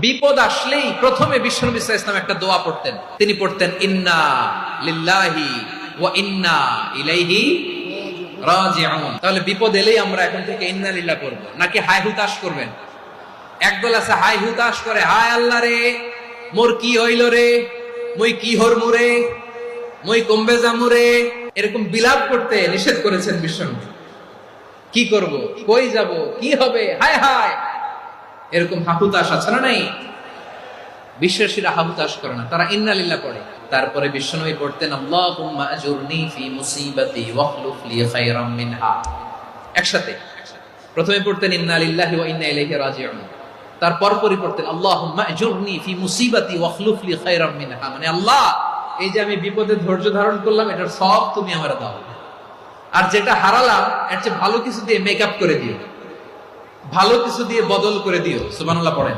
বিপদ আসলেই প্রথমে বিশ্বনবী সাল্লাল্লাহু আলাইহি ওয়াসাল্লাম একটা দোয়া পড়তেন। তিনি পড়তেন ইন্না লিল্লাহি ওয়া ইন্না ইলাইহি রাজিউন। তাহলে বিপদ এলেই আমরা এখন থেকে ইন্না লিল্লাহ করব, নাকি হায় হুতাশ করবেন? একদল আছে হায় হুতাশ করে, হায় আল্লাহ রে মোর কি হইল রে, মই কি হরমু রে, মই কমবে যামু রে, এরকম বিলাপ করতে নিষেধ করেছেন বিশ্বনবী। কি করব, কই যাব, কি হবে, হায় হায়, এরকম হাহুতাশ আছে না নাই? বিশ্বাসীরা হাহুতাশ করে না, তারা ইন্না লিল্লাহ পড়ে। তারপরে বিশ্বনবী পড়তেন আল্লাহুম্মা আজুরনি ফি মুসিবাতি ওয়াখলুফ লি খায়রাম মিনহা। একসাথে প্রথমে পড়তেন ইন্না লিল্লাহি ওয়া ইন্না ইলাইহি রাজিউন, তারপর পড়তেন আল্লাহুম্মা আজুরনি ফি মুসিবাতি ওয়াখলুফ লি খায়রাম মিনহা, মানে আল্লাহ এই যে আমি বিপদে ধৈর্য ধারণ করলাম এটার সব তুমি আমারে দাও, আর যেটা হারালাম এর চেয়ে ভালো কিছু দিয়ে মেকআপ করে দিও, ভালো কিছু দিয়ে বদল করে দিও। সুবহানাল্লাহ পড়েন।